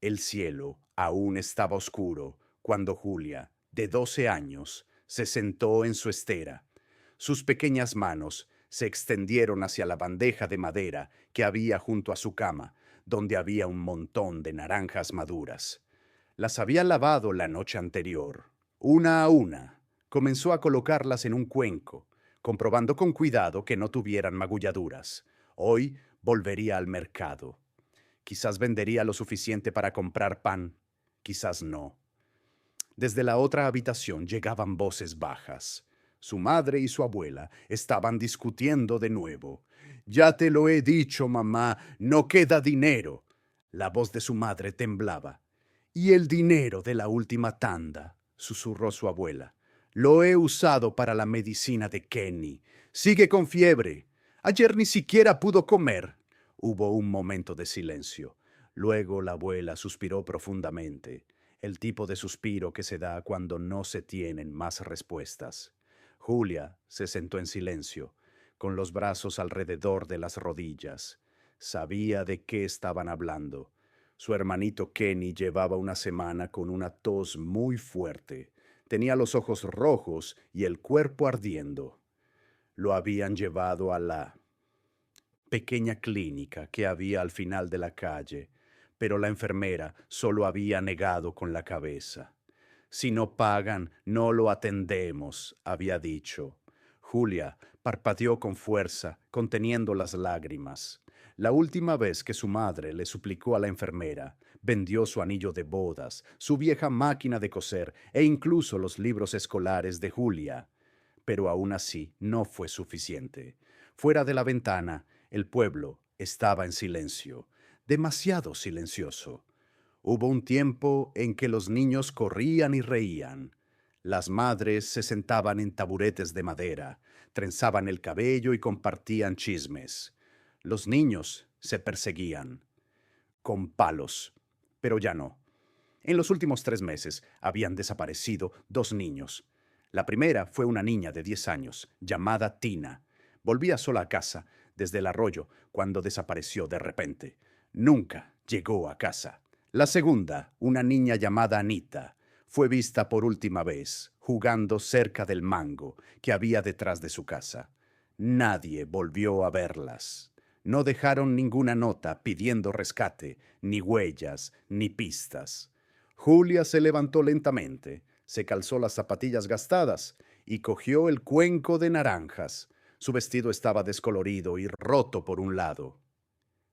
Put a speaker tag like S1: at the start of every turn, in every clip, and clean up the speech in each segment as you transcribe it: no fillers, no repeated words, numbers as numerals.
S1: El cielo aún estaba oscuro cuando Julia, de 12 años, se sentó en su estera. Sus pequeñas manos se extendieron hacia la bandeja de madera que había junto a su cama, donde había un montón de naranjas maduras. Las había lavado la noche anterior. Una a una, comenzó a colocarlas en un cuenco, comprobando con cuidado que no tuvieran magulladuras. Hoy volvería al mercado. Quizás vendería lo suficiente para comprar pan, quizás no. Desde la otra habitación llegaban voces bajas. Su madre y su abuela estaban discutiendo de nuevo. Ya te lo he dicho, mamá, no queda dinero. La voz de su madre temblaba. ¿Y el dinero de la última tanda? Susurró su abuela. Lo he usado para la medicina de Kenny. Sigue con fiebre. Ayer ni siquiera pudo comer. Hubo un momento de silencio. Luego la abuela suspiró profundamente, el tipo de suspiro que se da cuando no se tienen más respuestas. Julia se sentó en silencio, con los brazos alrededor de las rodillas. Sabía de qué estaban hablando. Su hermanito Kenny llevaba una semana con una tos muy fuerte. Tenía los ojos rojos y el cuerpo ardiendo. Lo habían llevado a la pequeña clínica que había al final de la calle, pero la enfermera solo había negado con la cabeza. Si no pagan, no lo atendemos, había dicho. Julia parpadeó con fuerza, conteniendo las lágrimas. La última vez que su madre le suplicó a la enfermera, vendió su anillo de bodas, su vieja máquina de coser e incluso los libros escolares de Julia. Pero aún así no fue suficiente. Fuera de la ventana, el pueblo estaba en silencio, demasiado silencioso. Hubo un tiempo en que los niños corrían y reían. Las madres se sentaban en taburetes de madera, trenzaban el cabello y compartían chismes. Los niños se perseguían con palos, pero ya no. En los últimos 3 meses habían desaparecido 2 niños. La primera fue una niña de 10 años, llamada Tina. Volvía sola a casa desde el arroyo cuando desapareció de repente. Nunca llegó a casa. La segunda, una niña llamada Anita, fue vista por última vez jugando cerca del mango que había detrás de su casa. Nadie volvió a verlas. No dejaron ninguna nota pidiendo rescate, ni huellas, ni pistas. Julia se levantó lentamente, se calzó las zapatillas gastadas y cogió el cuenco de naranjas. Su vestido estaba descolorido y roto por un lado.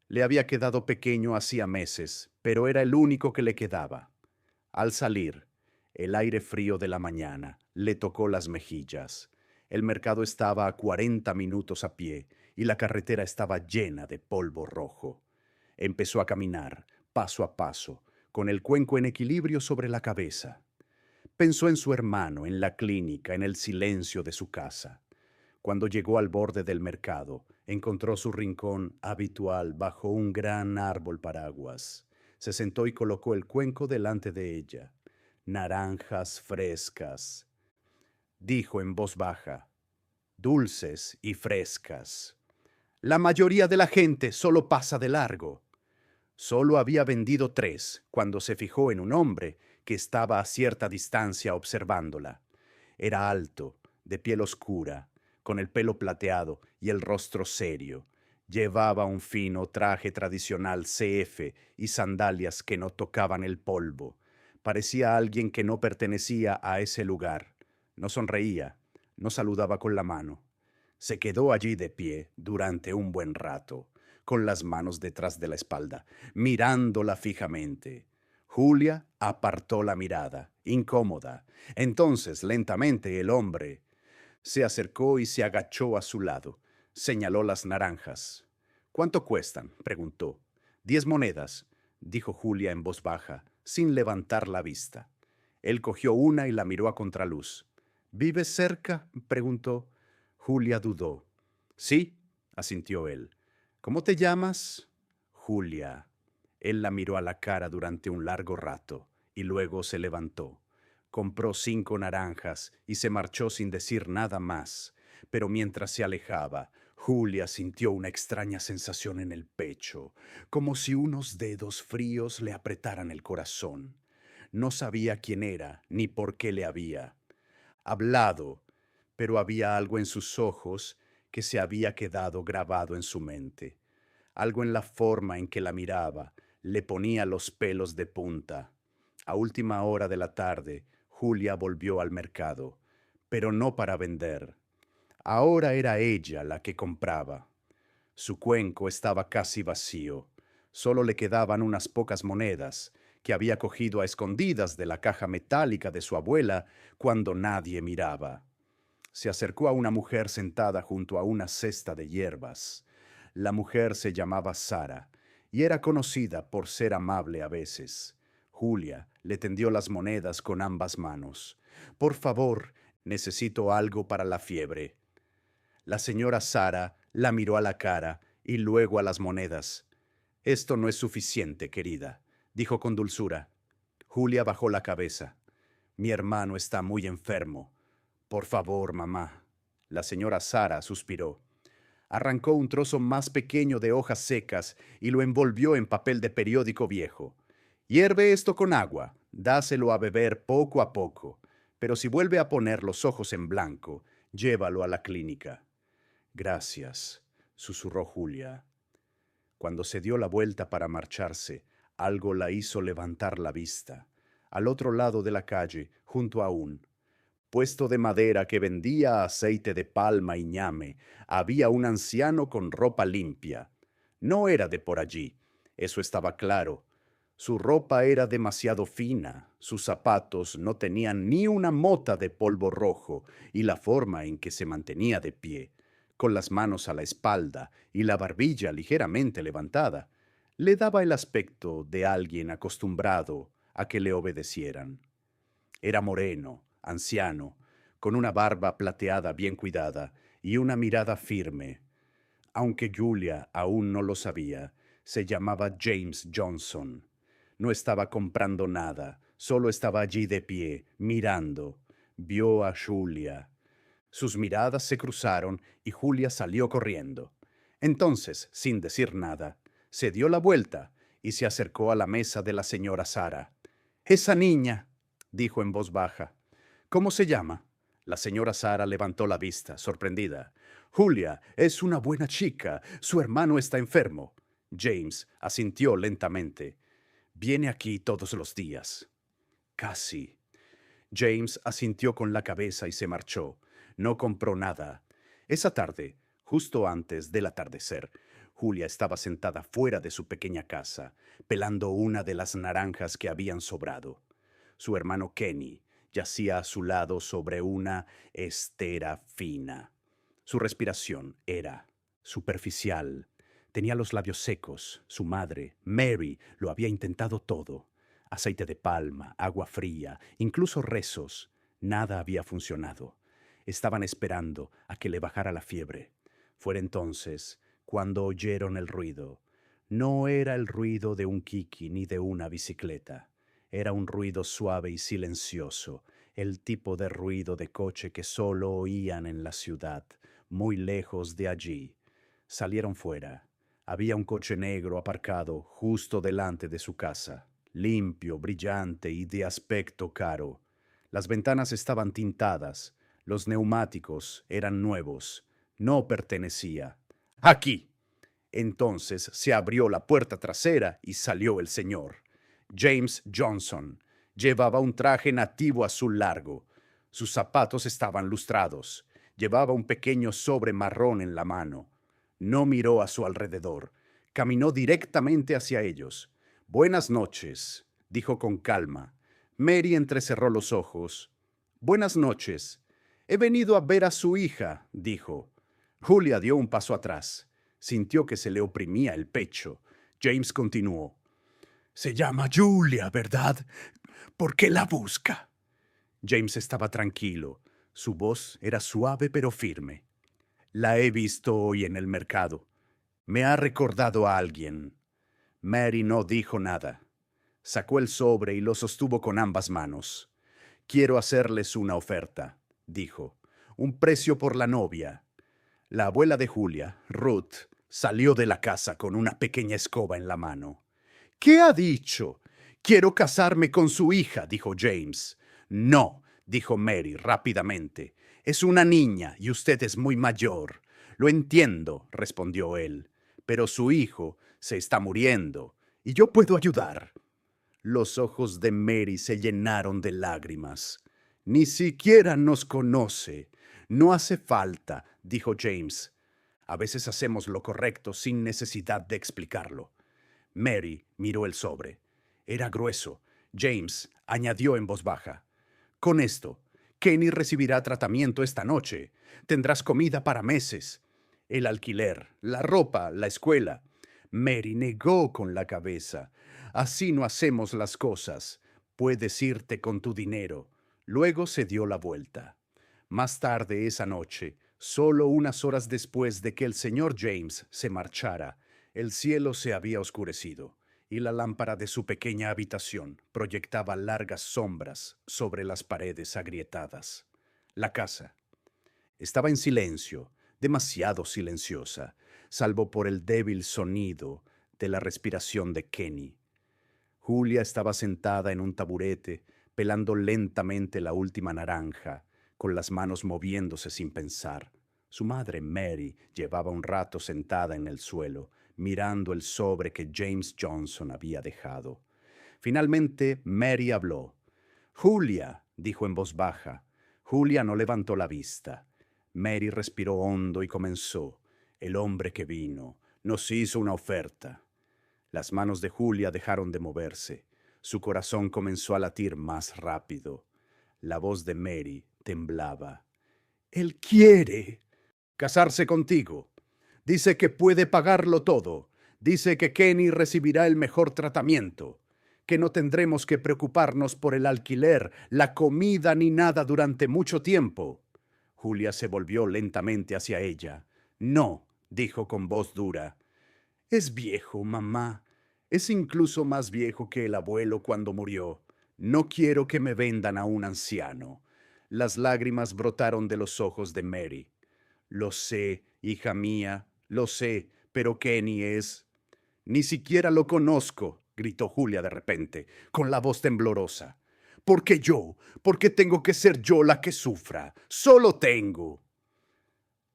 S1: Le había quedado pequeño hacía meses, pero era el único que le quedaba. Al salir, el aire frío de la mañana le tocó las mejillas. El mercado estaba a 40 minutos a pie y la carretera estaba llena de polvo rojo. Empezó a caminar, paso a paso, con el cuenco en equilibrio sobre la cabeza. Pensó en su hermano, en la clínica, en el silencio de su casa. Cuando llegó al borde del mercado, encontró su rincón habitual bajo un gran árbol paraguas. Se sentó y colocó el cuenco delante de ella. Naranjas frescas, dijo en voz baja, dulces y frescas. La mayoría de la gente solo pasa de largo. Solo había vendido 3 cuando se fijó en un hombre que estaba a cierta distancia observándola. Era alto, de piel oscura, con el pelo plateado y el rostro serio. Llevaba un fino traje tradicional CF y sandalias que no tocaban el polvo. Parecía alguien que no pertenecía a ese lugar. No sonreía, no saludaba con la mano. Se quedó allí de pie durante un buen rato, con las manos detrás de la espalda, mirándola fijamente. Julia apartó la mirada, incómoda. Entonces, lentamente, el hombre se acercó y se agachó a su lado. Señaló las naranjas. ¿Cuánto cuestan? Preguntó. 10 monedas, dijo Julia en voz baja, sin levantar la vista. Él cogió una y la miró a contraluz. ¿Vives cerca? Preguntó. Julia dudó. Sí, asintió él. ¿Cómo te llamas? Julia. Él la miró a la cara durante un largo rato y luego se levantó. Compró 5 naranjas y se marchó sin decir nada más. Pero mientras se alejaba, Julia sintió una extraña sensación en el pecho, como si unos dedos fríos le apretaran el corazón. No sabía quién era ni por qué le había hablado, pero había algo en sus ojos que se había quedado grabado en su mente. Algo en la forma en que la miraba le ponía los pelos de punta. A última hora de la tarde, Julia volvió al mercado, pero no para vender. Ahora era ella la que compraba. Su cuenco estaba casi vacío. Solo le quedaban unas pocas monedas que había cogido a escondidas de la caja metálica de su abuela cuando nadie miraba. Se acercó a una mujer sentada junto a una cesta de hierbas. La mujer se llamaba Sara y era conocida por ser amable a veces. Julia le tendió las monedas con ambas manos. Por favor, necesito algo para la fiebre. La señora Sara la miró a la cara y luego a las monedas. Esto no es suficiente, querida, dijo con dulzura. Julia bajó la cabeza. Mi hermano está muy enfermo. Por favor, mamá. La señora Sara suspiró. Arrancó un trozo más pequeño de hojas secas y lo envolvió en papel de periódico viejo. Hierve esto con agua, dáselo a beber poco a poco, pero si vuelve a poner los ojos en blanco, llévalo a la clínica. Gracias, susurró Julia. Cuando se dio la vuelta para marcharse, algo la hizo levantar la vista. Al otro lado de la calle, junto a un puesto de madera que vendía aceite de palma y ñame, había un anciano con ropa limpia. No era de por allí, eso estaba claro. Su ropa era demasiado fina, sus zapatos no tenían ni una mota de polvo rojo, y la forma en que se mantenía de pie, con las manos a la espalda y la barbilla ligeramente levantada, le daba el aspecto de alguien acostumbrado a que le obedecieran. Era moreno, anciano, con una barba plateada bien cuidada y una mirada firme. Aunque Julia aún no lo sabía, se llamaba James Johnson. No estaba comprando nada, solo estaba allí de pie, mirando. Vio a Julia. Sus miradas se cruzaron y Julia salió corriendo. Entonces, sin decir nada, se dio la vuelta y se acercó a la mesa de la señora Sara. Esa niña, dijo en voz baja. ¿Cómo se llama? La señora Sara levantó la vista, sorprendida. Julia, es una buena chica. Su hermano está enfermo. James asintió lentamente. Viene aquí todos los días. Casi. James asintió con la cabeza y se marchó. No compró nada. Esa tarde, justo antes del atardecer, Julia estaba sentada fuera de su pequeña casa, pelando una de las naranjas que habían sobrado. Su hermano Kenny yacía a su lado sobre una estera fina. Su respiración era superficial. Tenía los labios secos. Su madre, Mary, lo había intentado todo. Aceite de palma, agua fría, incluso rezos. Nada había funcionado. Estaban esperando a que le bajara la fiebre. Fue entonces cuando oyeron el ruido. No era el ruido de un kiki ni de una bicicleta. Era un ruido suave y silencioso, el tipo de ruido de coche que solo oían en la ciudad, muy lejos de allí. Salieron fuera. Había un coche negro aparcado justo delante de su casa, limpio, brillante y de aspecto caro. Las ventanas estaban tintadas, los neumáticos eran nuevos. No pertenecía. ¡Aquí! Entonces se abrió la puerta trasera y salió el señor. James Johnson. Llevaba un traje nativo azul largo. Sus zapatos estaban lustrados. Llevaba un pequeño sobre marrón en la mano. No miró a su alrededor. Caminó directamente hacia ellos. Buenas noches, dijo con calma. Mary entrecerró los ojos. Buenas noches. He venido a ver a su hija, dijo. Julia dio un paso atrás. Sintió que se le oprimía el pecho. James continuó. Se llama Julia, ¿verdad? ¿Por qué la busca? James estaba tranquilo. Su voz era suave pero firme. La he visto hoy en el mercado. Me ha recordado a alguien. Mary no dijo nada. Sacó el sobre y lo sostuvo con ambas manos. Quiero hacerles una oferta, dijo. Un precio por la novia. La abuela de Julia, Ruth, salió de la casa con una pequeña escoba en la mano. ¿Qué ha dicho? Quiero casarme con su hija, dijo James. No, dijo Mary rápidamente. Es una niña y usted es muy mayor. Lo entiendo, respondió él, pero su hijo se está muriendo y yo puedo ayudar. Los ojos de Mary se llenaron de lágrimas. Ni siquiera nos conoce. No hace falta, dijo James. A veces hacemos lo correcto sin necesidad de explicarlo. Mary miró el sobre. Era grueso. James añadió en voz baja. Con esto, Kenny recibirá tratamiento esta noche. Tendrás comida para meses. El alquiler, la ropa, la escuela. Mary negó con la cabeza. Así no hacemos las cosas. Puedes irte con tu dinero. Luego se dio la vuelta. Más tarde esa noche, solo unas horas después de que el señor James se marchara, el cielo se había oscurecido y la lámpara de su pequeña habitación proyectaba largas sombras sobre las paredes agrietadas. La casa estaba en silencio, demasiado silenciosa, salvo por el débil sonido de la respiración de Kenny. Julia estaba sentada en un taburete, pelando lentamente la última naranja, con las manos moviéndose sin pensar. Su madre, Mary, llevaba un rato sentada en el suelo, mirando el sobre que James Johnson había dejado. Finalmente, Mary habló. Julia, dijo en voz baja. Julia no levantó la vista. Mary respiró hondo y comenzó. El hombre que vino nos hizo una oferta. Las manos de Julia dejaron de moverse. Su corazón comenzó a latir más rápido. La voz de Mary temblaba. Él quiere casarse contigo. Dice que puede pagarlo todo. Dice que Kenny recibirá el mejor tratamiento, que no tendremos que preocuparnos por el alquiler, la comida ni nada durante mucho tiempo. Julia se volvió lentamente hacia ella. No, dijo con voz dura. Es viejo, mamá. Es incluso más viejo que el abuelo cuando murió. No quiero que me vendan a un anciano. Las lágrimas brotaron de los ojos de Mary. Lo sé, hija mía, lo sé, pero Kenny es... Ni siquiera lo conozco, gritó Julia de repente, con la voz temblorosa. ¿Por qué yo? ¿Por qué tengo que ser yo la que sufra? Solo tengo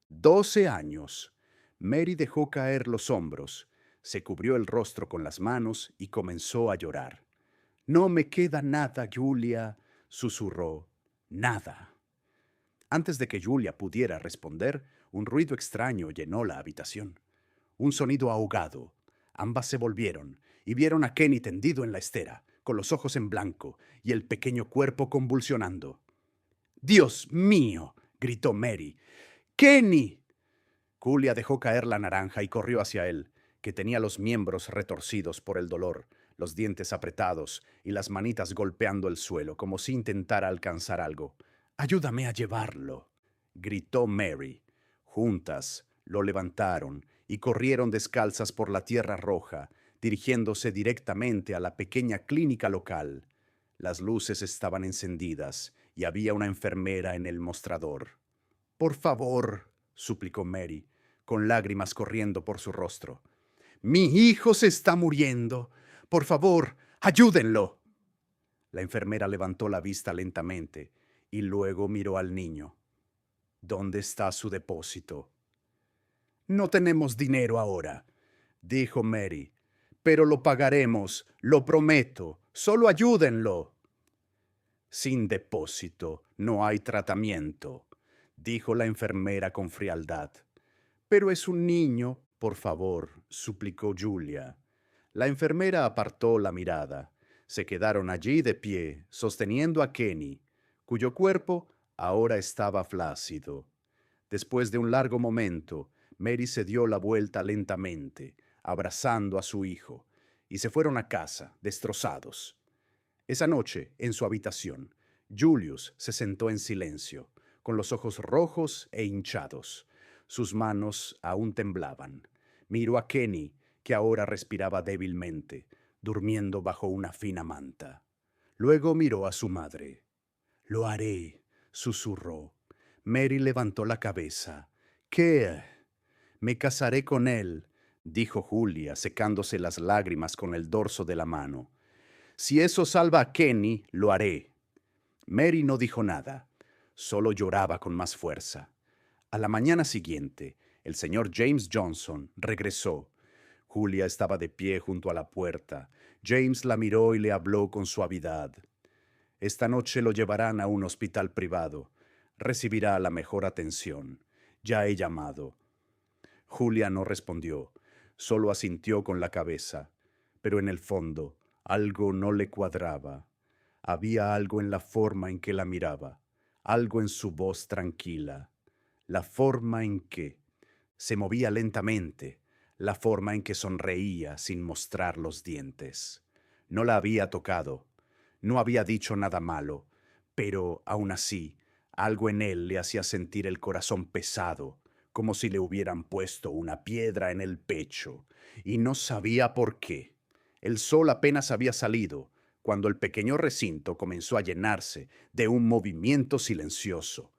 S1: 12 años. Mary dejó caer los hombros, se cubrió el rostro con las manos y comenzó a llorar. No me queda nada, Julia, susurró. Nada. Antes de que Julia pudiera responder, un ruido extraño llenó la habitación. Un sonido ahogado. Ambas se volvieron y vieron a Kenny tendido en la estera, con los ojos en blanco y el pequeño cuerpo convulsionando. ¡Dios mío! Gritó Mary. ¡Kenny! Julia dejó caer la naranja y corrió hacia él, que tenía los miembros retorcidos por el dolor, los dientes apretados y las manitas golpeando el suelo, como si intentara alcanzar algo. «Ayúdame a llevarlo», gritó Mary. Juntas lo levantaron y corrieron descalzas por la tierra roja, dirigiéndose directamente a la pequeña clínica local. Las luces estaban encendidas y había una enfermera en el mostrador. «Por favor», suplicó Mary, con lágrimas corriendo por su rostro. «Mi hijo se está muriendo. Por favor, ayúdenlo». La enfermera levantó la vista lentamente y luego miró al niño. «¿Dónde está su depósito?» «No tenemos dinero ahora», dijo Mary, «pero lo pagaremos, lo prometo. Solo ayúdenlo». «Sin depósito no hay tratamiento», dijo la enfermera con frialdad. «Pero es un niño, por favor», suplicó Julia. La enfermera apartó la mirada. Se quedaron allí de pie, sosteniendo a Kenny, cuyo cuerpo ahora estaba flácido. Después de un largo momento, Mary se dio la vuelta lentamente, abrazando a su hijo, y se fueron a casa, destrozados. Esa noche, en su habitación, Julius se sentó en silencio, con los ojos rojos e hinchados. Sus manos aún temblaban. Miró a Kenny, que ahora respiraba débilmente, durmiendo bajo una fina manta. Luego miró a su madre. «Lo haré», susurró. Mary levantó la cabeza. ¿Qué? Me casaré con él, dijo Julia, secándose las lágrimas con el dorso de la mano. Si eso salva a Kenny, lo haré. Mary no dijo nada, solo lloraba con más fuerza. A la mañana siguiente, el señor James Johnson regresó. Julia estaba de pie junto a la puerta. James la miró y le habló con suavidad. Esta noche lo llevarán a un hospital privado. Recibirá la mejor atención. Ya he llamado. Julia no respondió, solo asintió con la cabeza, pero en el fondo algo no le cuadraba. Había algo en la forma en que la miraba, algo en su voz tranquila, la forma en que se movía lentamente, la forma en que sonreía sin mostrar los dientes. No la había tocado, no había dicho nada malo, pero aún así, algo en él le hacía sentir el corazón pesado, como si le hubieran puesto una piedra en el pecho, y no sabía por qué. El sol apenas había salido, cuando el pequeño recinto comenzó a llenarse de un movimiento silencioso.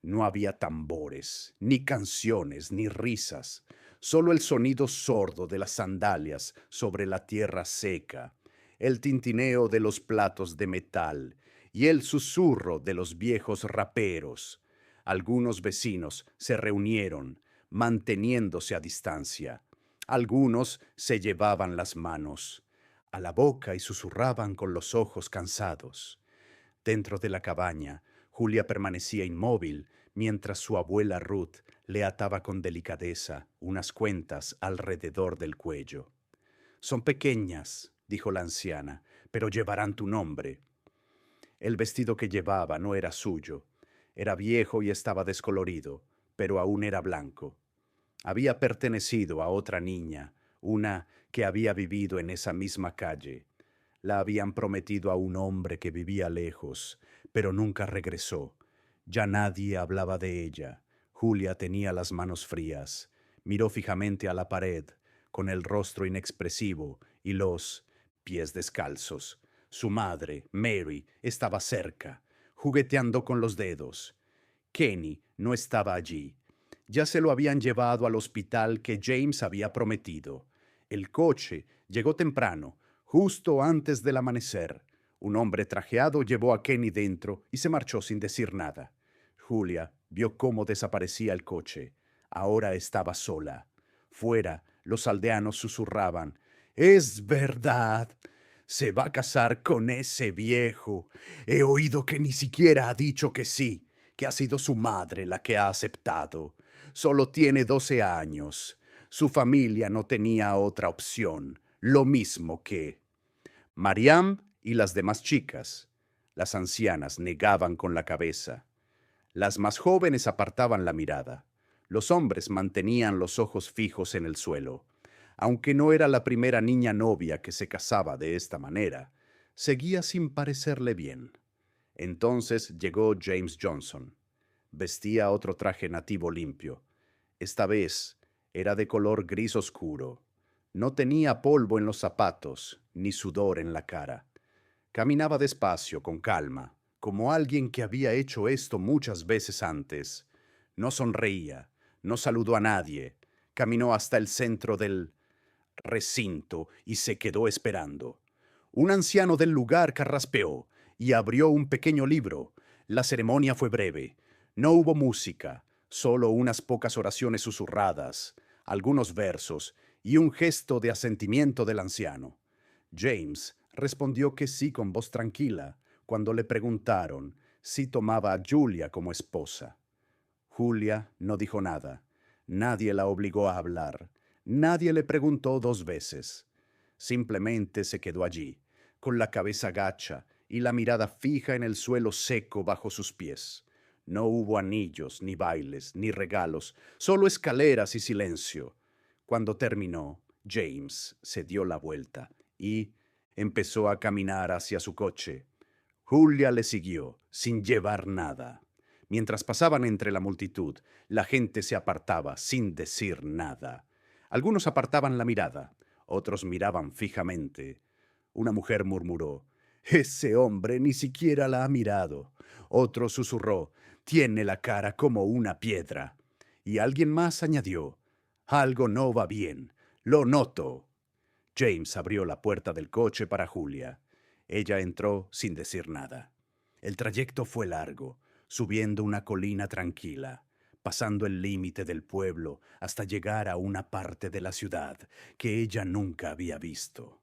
S1: No había tambores, ni canciones, ni risas, solo el sonido sordo de las sandalias sobre la tierra seca, el tintineo de los platos de metal y el susurro de los viejos raperos. Algunos vecinos se reunieron, manteniéndose a distancia. Algunos se llevaban las manos a la boca y susurraban con los ojos cansados. Dentro de la cabaña, Julia permanecía inmóvil mientras su abuela Ruth le ataba con delicadeza unas cuentas alrededor del cuello. Son pequeñas, dijo la anciana, pero llevarán tu nombre. El vestido que llevaba no era suyo. Era viejo y estaba descolorido, pero aún era blanco. Había pertenecido a otra niña, una que había vivido en esa misma calle. La habían prometido a un hombre que vivía lejos, pero nunca regresó. Ya nadie hablaba de ella. Julia tenía las manos frías. Miró fijamente a la pared, con el rostro inexpresivo y los pies descalzos. Su madre, Mary, estaba cerca, jugueteando con los dedos. Kenny no estaba allí. Ya se lo habían llevado al hospital que James había prometido. El coche llegó temprano, justo antes del amanecer. Un hombre trajeado llevó a Kenny dentro y se marchó sin decir nada. Julia vio cómo desaparecía el coche. Ahora estaba sola. Fuera, los aldeanos susurraban: «Es verdad. Se va a casar con ese viejo. He oído que ni siquiera ha dicho que sí, que ha sido su madre la que ha aceptado. Solo tiene 12 años. Su familia no tenía otra opción, lo mismo que Mariam y las demás chicas. Las ancianas negaban con la cabeza. Las más jóvenes apartaban la mirada. Los hombres mantenían los ojos fijos en el suelo. Aunque no era la primera niña novia que se casaba de esta manera, seguía sin parecerle bien. Entonces llegó James Johnson. Vestía otro traje nativo limpio. Esta vez era de color gris oscuro. No tenía polvo en los zapatos, ni sudor en la cara. Caminaba despacio, con calma, como alguien que había hecho esto muchas veces antes. No sonreía, no saludó a nadie. Caminó hasta el centro del recinto y se quedó esperando. Un anciano del lugar carraspeó y abrió un pequeño libro. La ceremonia fue breve. No hubo música, solo unas pocas oraciones susurradas, algunos versos y un gesto de asentimiento del anciano. James respondió que sí con voz tranquila cuando le preguntaron si tomaba a Julia como esposa. Julia no dijo nada. Nadie la obligó a hablar. Nadie le preguntó 2 veces. Simplemente se quedó allí, con la cabeza gacha y la mirada fija en el suelo seco bajo sus pies. No hubo anillos, ni bailes, ni regalos, solo escaleras y silencio. Cuando terminó, James se dio la vuelta y empezó a caminar hacia su coche. Julia le siguió, sin llevar nada. Mientras pasaban entre la multitud, la gente se apartaba sin decir nada. Algunos apartaban la mirada, otros miraban fijamente. Una mujer murmuró: «Ese hombre ni siquiera la ha mirado». Otro susurró: «Tiene la cara como una piedra». y alguien más añadió, «Algo no va bien, lo noto». James abrió la puerta del coche para Julia. Ella entró sin decir nada. El trayecto fue largo, subiendo una colina tranquila, pasando el límite del pueblo hasta llegar a una parte de la ciudad que ella nunca había visto.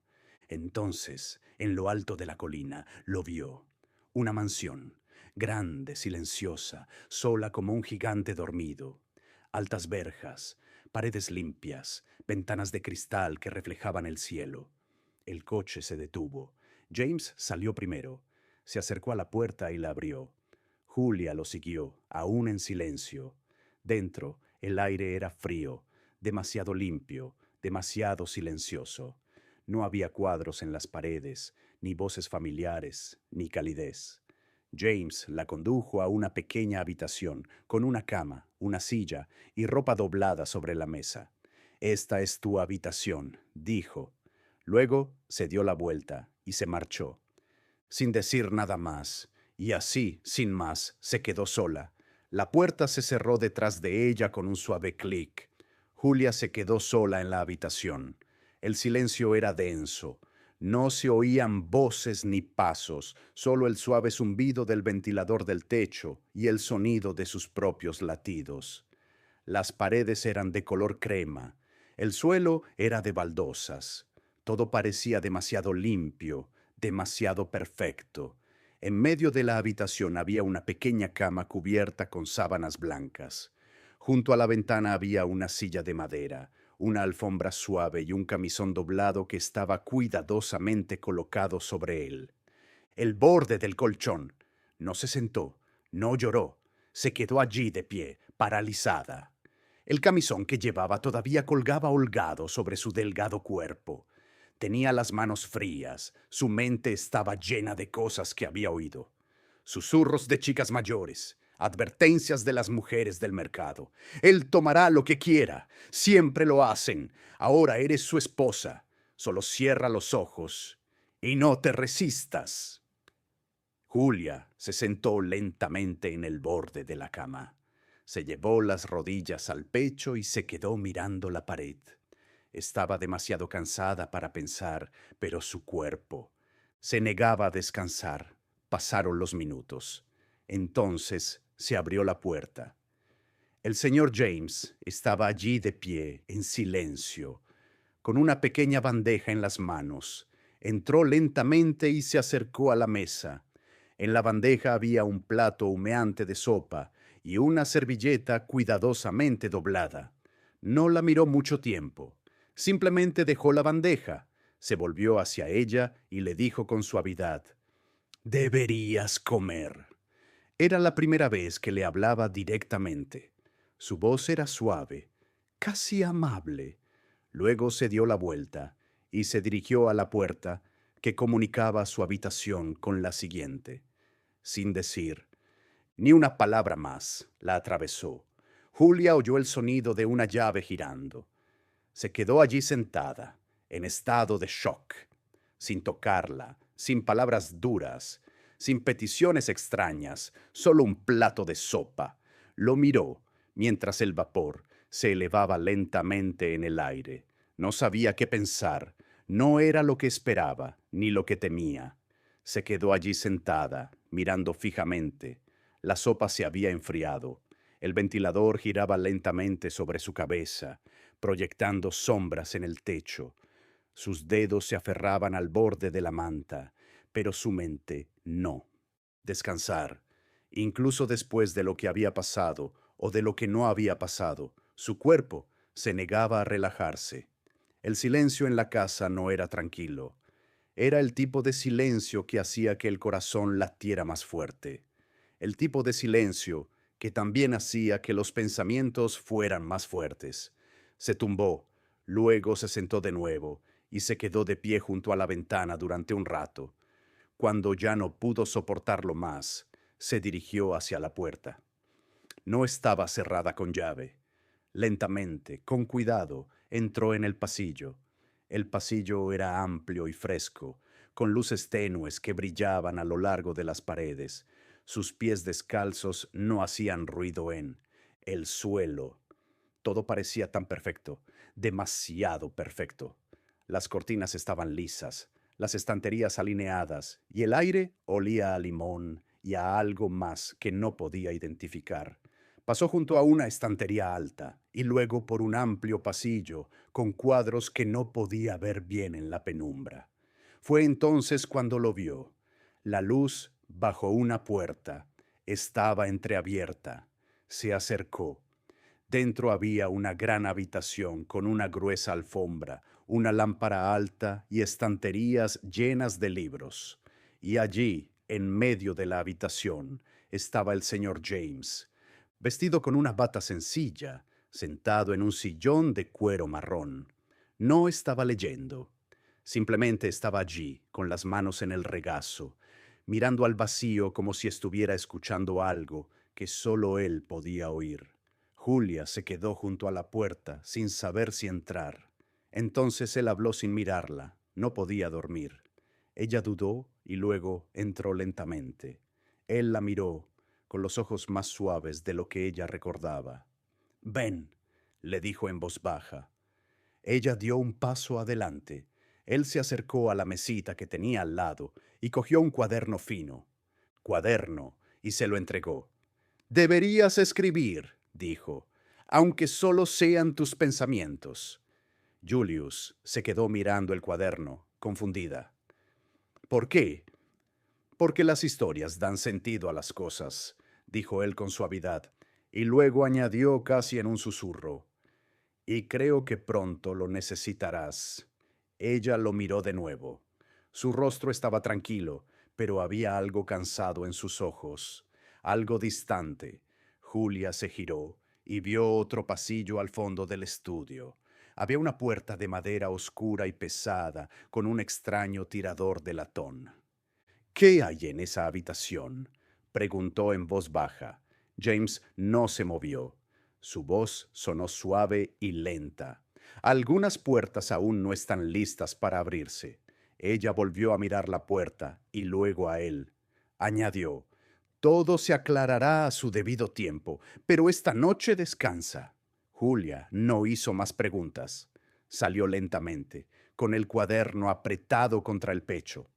S1: Entonces, en lo alto de la colina, lo vio. Una mansión, grande, silenciosa, sola como un gigante dormido. Altas verjas, paredes limpias, ventanas de cristal que reflejaban el cielo. El coche se detuvo. James salió primero. Se acercó a la puerta y la abrió. Julia lo siguió, aún en silencio. Dentro, el aire era frío, demasiado limpio, demasiado silencioso. No había cuadros en las paredes, ni voces familiares, ni calidez. James la condujo a una pequeña habitación, con una cama, una silla y ropa doblada sobre la mesa. «Esta es tu habitación», dijo. Luego se dio la vuelta y se marchó, sin decir nada más, y así, sin más, se quedó sola. La puerta se cerró detrás de ella con un suave clic. Julia se quedó sola en la habitación. El silencio era denso. No se oían voces ni pasos, solo el suave zumbido del ventilador del techo y el sonido de sus propios latidos. Las paredes eran de color crema. El suelo era de baldosas. Todo parecía demasiado limpio, demasiado perfecto. En medio de la habitación había una pequeña cama cubierta con sábanas blancas. Junto a la ventana había una silla de madera, una alfombra suave y un camisón doblado que estaba cuidadosamente colocado sobre él. El borde del colchón. No se sentó, no lloró, se quedó allí de pie, paralizada. El camisón que llevaba todavía colgaba holgado sobre su delgado cuerpo. Tenía las manos frías, su mente estaba llena de cosas que había oído. Susurros de chicas mayores, advertencias de las mujeres del mercado. Él tomará lo que quiera, siempre lo hacen. Ahora eres su esposa. Solo cierra los ojos y no te resistas. Julia se sentó lentamente en el borde de la cama. Se llevó las rodillas al pecho y se quedó mirando la pared. Estaba demasiado cansada para pensar, pero su cuerpo se negaba a descansar. Pasaron los minutos. Entonces se abrió la puerta. El señor James estaba allí de pie, en silencio, con una pequeña bandeja en las manos. Entró lentamente y se acercó a la mesa. En la bandeja había un plato humeante de sopa y una servilleta cuidadosamente doblada. No la miró mucho tiempo. Simplemente dejó la bandeja, se volvió hacia ella y le dijo con suavidad, «Deberías comer». Era la primera vez que le hablaba directamente. Su voz era suave, casi amable. Luego se dio la vuelta y se dirigió a la puerta que comunicaba su habitación con la siguiente. Sin decir ni una palabra más, la atravesó. Julia oyó el sonido de una llave girando. Se quedó allí sentada, en estado de shock, sin tocarla, sin palabras duras, sin peticiones extrañas, solo un plato de sopa. Lo miró mientras el vapor se elevaba lentamente en el aire. No sabía qué pensar, no era lo que esperaba, ni lo que temía. Se quedó allí sentada, mirando fijamente. La sopa se había enfriado. El ventilador giraba lentamente sobre su cabeza, proyectando sombras en el techo. Sus dedos se aferraban al borde de la manta, pero su mente no. Descansar, incluso después de lo que había pasado o de lo que no había pasado, su cuerpo se negaba a relajarse. El silencio en la casa no era tranquilo. Era el tipo de silencio que hacía que el corazón latiera más fuerte. El tipo de silencio que también hacía que los pensamientos fueran más fuertes. Se tumbó, luego se sentó de nuevo y se quedó de pie junto a la ventana durante un rato. Cuando ya no pudo soportarlo más, se dirigió hacia la puerta. No estaba cerrada con llave. Lentamente, con cuidado, entró en el pasillo. El pasillo era amplio y fresco, con luces tenues que brillaban a lo largo de las paredes. Sus pies descalzos no hacían ruido en el suelo. Todo parecía tan perfecto, demasiado perfecto. Las cortinas estaban lisas, las estanterías alineadas, y el aire olía a limón y a algo más que no podía identificar. Pasó junto a una estantería alta y luego por un amplio pasillo con cuadros que no podía ver bien en la penumbra. Fue entonces cuando lo vio. La luz bajo una puerta estaba entreabierta. Se acercó. Dentro había una gran habitación con una gruesa alfombra, una lámpara alta y estanterías llenas de libros. Y allí, en medio de la habitación, estaba el señor James, vestido con una bata sencilla, sentado en un sillón de cuero marrón. No estaba leyendo. Simplemente estaba allí, con las manos en el regazo, mirando al vacío como si estuviera escuchando algo que solo él podía oír. Julia se quedó junto a la puerta, sin saber si entrar. Entonces él habló sin mirarla. No podía dormir. Ella dudó y luego entró lentamente. Él la miró, con los ojos más suaves de lo que ella recordaba. «Ven», le dijo en voz baja. Ella dio un paso adelante. Él se acercó a la mesita que tenía al lado y cogió un cuaderno fino. Cuaderno, y se lo entregó. «Deberías escribir», dijo, «aunque solo sean tus pensamientos». Julius se quedó mirando el cuaderno, confundida. «¿Por qué?» «Porque las historias dan sentido a las cosas», dijo él con suavidad, y luego añadió casi en un susurro, «y creo que pronto lo necesitarás». Ella lo miró de nuevo. Su rostro estaba tranquilo, pero había algo cansado en sus ojos, algo distante. Julia se giró y vio otro pasillo al fondo del estudio. Había una puerta de madera oscura y pesada con un extraño tirador de latón. «¿Qué hay en esa habitación?», preguntó en voz baja. James no se movió. Su voz sonó suave y lenta. «Algunas puertas aún no están listas para abrirse». Ella volvió a mirar la puerta y luego a él. Añadió, «Todo se aclarará a su debido tiempo, pero esta noche descansa». Julia no hizo más preguntas. Salió lentamente, con el cuaderno apretado contra el pecho.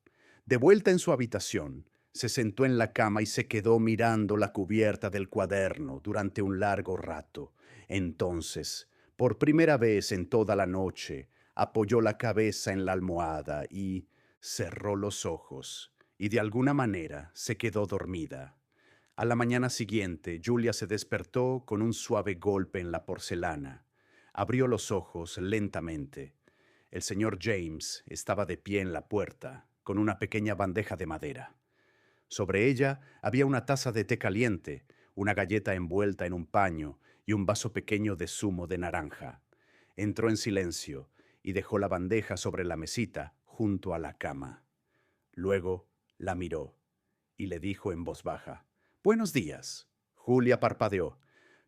S1: De vuelta en su habitación, se sentó en la cama y se quedó mirando la cubierta del cuaderno durante un largo rato. Entonces, por primera vez en toda la noche, apoyó la cabeza en la almohada y cerró los ojos, y de alguna manera se quedó dormida. A la mañana siguiente, Julia se despertó con un suave golpe en la porcelana. Abrió los ojos lentamente. El señor James estaba de pie en la puerta, con una pequeña bandeja de madera. Sobre ella había una taza de té caliente, una galleta envuelta en un paño y un vaso pequeño de zumo de naranja. Entró en silencio y dejó la bandeja sobre la mesita junto a la cama. Luego la miró y le dijo en voz baja, «Buenos días». Julia parpadeó.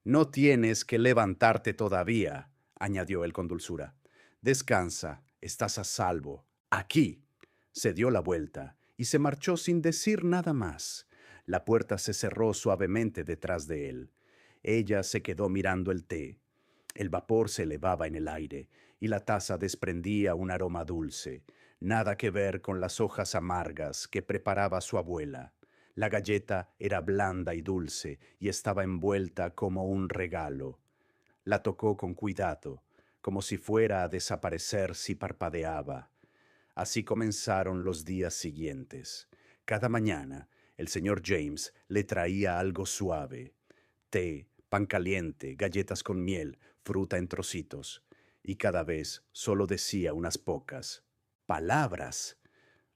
S1: «No tienes que levantarte todavía», añadió él con dulzura. «Descansa, estás a salvo. Aquí». Se dio la vuelta y se marchó sin decir nada más. La puerta se cerró suavemente detrás de él. Ella se quedó mirando el té. El vapor se elevaba en el aire y la taza desprendía un aroma dulce, nada que ver con las hojas amargas que preparaba su abuela. La galleta era blanda y dulce y estaba envuelta como un regalo. La tocó con cuidado, como si fuera a desaparecer si parpadeaba. Así comenzaron los días siguientes. Cada mañana, el señor James le traía algo suave: té, pan caliente, galletas con miel, fruta en trocitos. Y cada vez solo decía unas pocas palabras.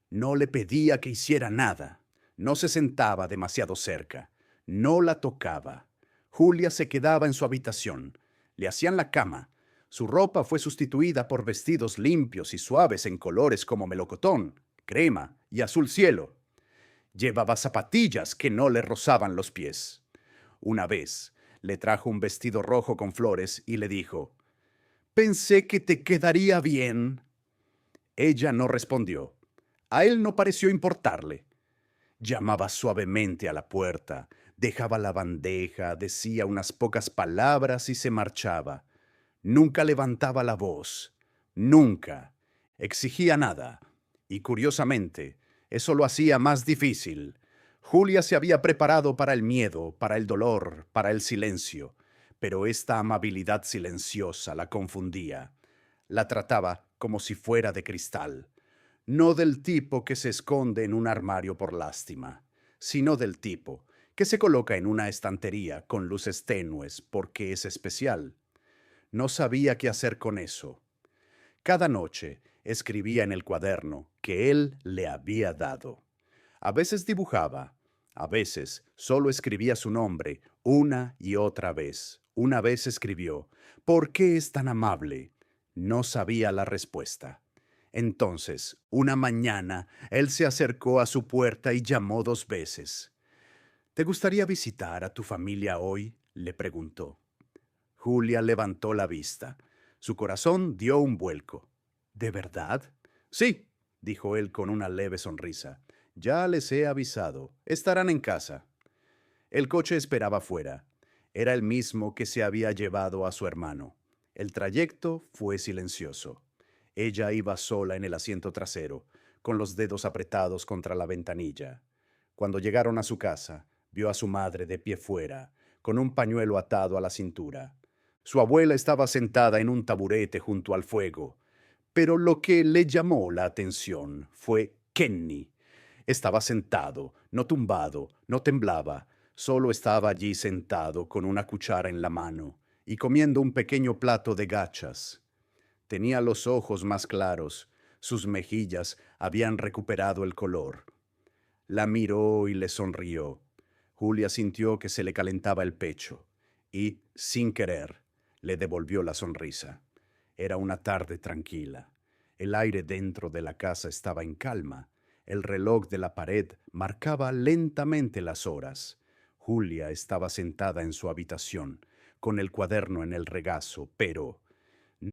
S1: No le pedía que hiciera nada. No se sentaba demasiado cerca. No la tocaba. Julia se quedaba en su habitación. Le hacían la cama. Su ropa fue sustituida por vestidos limpios y suaves en colores como melocotón, crema y azul cielo. Llevaba zapatillas que no le rozaban los pies. Una vez le trajo un vestido rojo con flores y le dijo, «Pensé que te quedaría bien». Ella no respondió. A él no pareció importarle. Llamaba suavemente a la puerta, dejaba la bandeja, decía unas pocas palabras y se marchaba. Nunca levantaba la voz. Nunca. Exigía nada. Y curiosamente, eso lo hacía más difícil. Julia se había preparado para el miedo, para el dolor, para el silencio, pero esta amabilidad silenciosa la confundía. La trataba como si fuera de cristal, no del tipo que se esconde en un armario por lástima, sino del tipo que se coloca en una estantería con luces tenues porque es especial. No sabía qué hacer con eso. Cada noche escribía en el cuaderno que él le había dado. A veces dibujaba, a veces solo escribía su nombre una y otra vez. Una vez escribió, ¿por qué es tan amable? No sabía la respuesta. Entonces, una mañana, él se acercó a su puerta y llamó 2 veces. ¿Te gustaría visitar a tu familia hoy?, le preguntó. Julia levantó la vista. Su corazón dio un vuelco. ¿De verdad? Sí, dijo él con una leve sonrisa. Ya les he avisado. Estarán en casa. El coche esperaba fuera. Era el mismo que se había llevado a su hermano. El trayecto fue silencioso. Ella iba sola en el asiento trasero, con los dedos apretados contra la ventanilla. Cuando llegaron a su casa, vio a su madre de pie fuera, con un pañuelo atado a la cintura. Su abuela estaba sentada en un taburete junto al fuego, pero lo que le llamó la atención fue Kenny. Estaba sentado, no tumbado, no temblaba, solo estaba allí sentado con una cuchara en la mano y comiendo un pequeño plato de gachas. Tenía los ojos más claros, sus mejillas habían recuperado el color. La miró y le sonrió. Julia sintió que se le calentaba el pecho y, sin querer, le devolvió la sonrisa. Era una tarde tranquila. El aire dentro de la casa estaba en calma. El reloj de la pared marcaba lentamente las horas. Julia estaba sentada en su habitación, con el cuaderno en el regazo, pero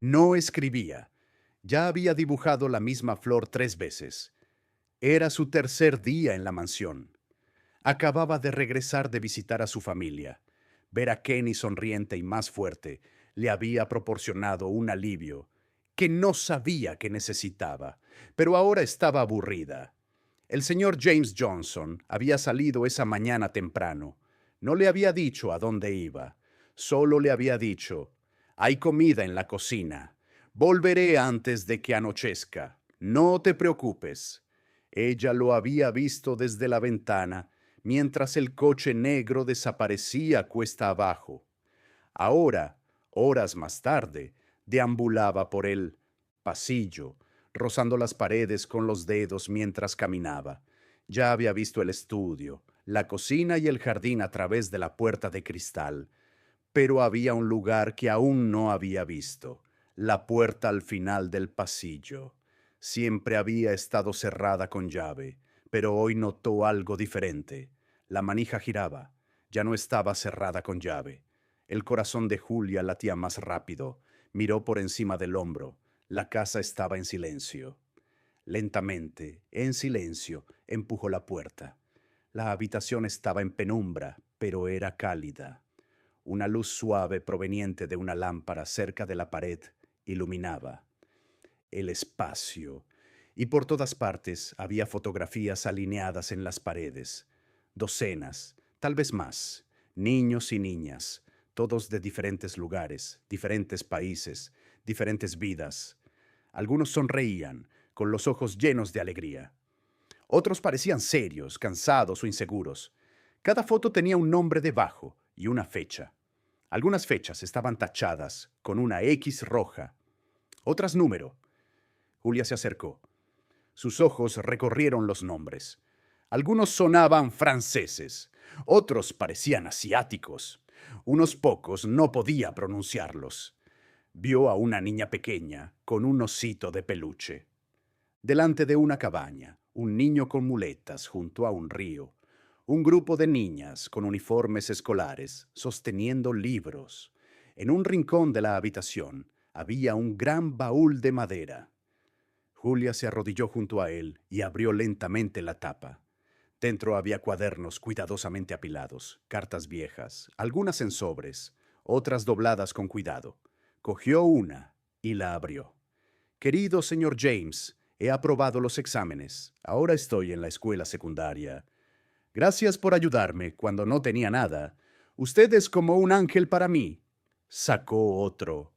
S1: no escribía. Ya había dibujado la misma flor 3 veces. Era su tercer día en la mansión. Acababa de regresar de visitar a su familia. Ver a Kenny sonriente y más fuerte le había proporcionado un alivio que no sabía que necesitaba, pero ahora estaba aburrida. El señor James Johnson había salido esa mañana temprano. No le había dicho a dónde iba. Solo le había dicho, hay comida en la cocina. Volveré antes de que anochezca. No te preocupes. Ella lo había visto desde la ventana mientras el coche negro desaparecía cuesta abajo. Ahora, horas más tarde, deambulaba por el pasillo, rozando las paredes con los dedos mientras caminaba. Ya había visto el estudio, la cocina y el jardín a través de la puerta de cristal, pero había un lugar que aún no había visto, la puerta al final del pasillo. Siempre había estado cerrada con llave, pero hoy notó algo diferente. La manija giraba, ya no estaba cerrada con llave. El corazón de Julia latía más rápido. Miró por encima del hombro. La casa estaba en silencio. Lentamente, en silencio, empujó la puerta. La habitación estaba en penumbra, pero era cálida. Una luz suave proveniente de una lámpara cerca de la pared iluminaba el espacio, y por todas partes había fotografías alineadas en las paredes, docenas, tal vez más, niños y niñas, todos de diferentes lugares, diferentes países, diferentes vidas. Algunos sonreían, con los ojos llenos de alegría. Otros parecían serios, cansados o inseguros. Cada foto tenía un nombre debajo y una fecha. Algunas fechas estaban tachadas con una X roja, otras número. Julia se acercó. Sus ojos recorrieron los nombres. Algunos sonaban franceses, otros parecían asiáticos. Unos pocos no podía pronunciarlos. Vio a una niña pequeña con un osito de peluche. Delante de una cabaña, un niño con muletas junto a un río. Un grupo de niñas con uniformes escolares sosteniendo libros. En un rincón de la habitación había un gran baúl de madera. Julia se arrodilló junto a él y abrió lentamente la tapa. Dentro había cuadernos cuidadosamente apilados, cartas viejas, algunas en sobres, otras dobladas con cuidado. Cogió una y la abrió. Querido señor James, he aprobado los exámenes. Ahora estoy en la escuela secundaria. Gracias por ayudarme cuando no tenía nada. Usted es como un ángel para mí. Sacó otro.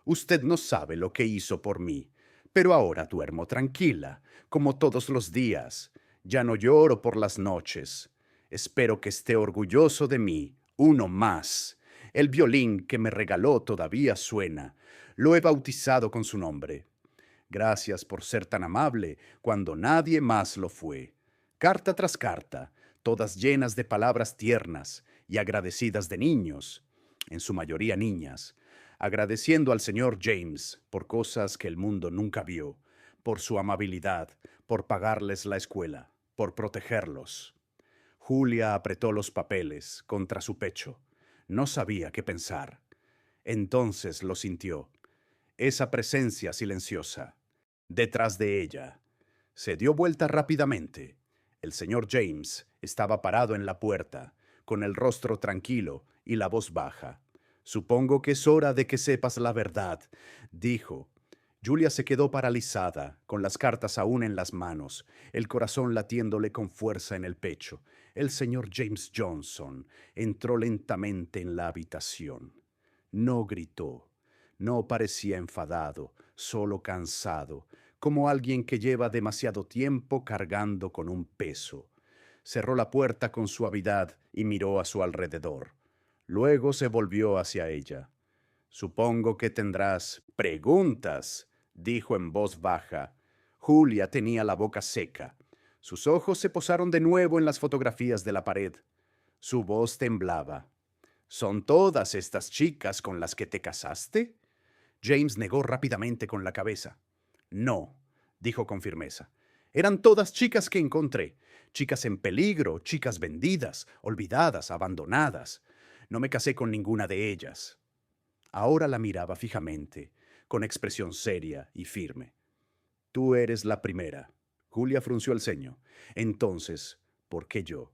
S1: Usted no sabe lo que hizo por mí, pero ahora duermo tranquila, como todos los días. Ya no lloro por las noches. Espero que esté orgulloso de mí. Uno más. El violín que me regaló todavía suena. Lo he bautizado con su nombre. Gracias por ser tan amable cuando nadie más lo fue. Carta tras carta, todas llenas de palabras tiernas y agradecidas de niños, en su mayoría niñas, agradeciendo al señor James por cosas que el mundo nunca vio, por su amabilidad, por pagarles la escuela, por protegerlos. Julia apretó los papeles contra su pecho. No sabía qué pensar. Entonces lo sintió, esa presencia silenciosa, detrás de ella. Se dio vuelta rápidamente. El señor James estaba parado en la puerta, con el rostro tranquilo y la voz baja. Supongo que es hora de que sepas la verdad, dijo. Julia se quedó paralizada, con las cartas aún en las manos, el corazón latiéndole con fuerza en el pecho. El señor James Johnson entró lentamente en la habitación. No gritó, no parecía enfadado, solo cansado, como alguien que lleva demasiado tiempo cargando con un peso. Cerró la puerta con suavidad y miró a su alrededor. Luego se volvió hacia ella. Supongo que tendrás preguntas, dijo en voz baja. Julia tenía la boca seca. Sus ojos se posaron de nuevo en las fotografías de la pared. Su voz temblaba. ¿Son todas estas chicas con las que te casaste? James negó rápidamente con la cabeza. No, dijo con firmeza. Eran todas chicas que encontré. Chicas en peligro, chicas vendidas, olvidadas, abandonadas. No me casé con ninguna de ellas. Ahora la miraba fijamente, con expresión seria y firme. Tú eres la primera. Julia frunció el ceño. Entonces, ¿por qué yo?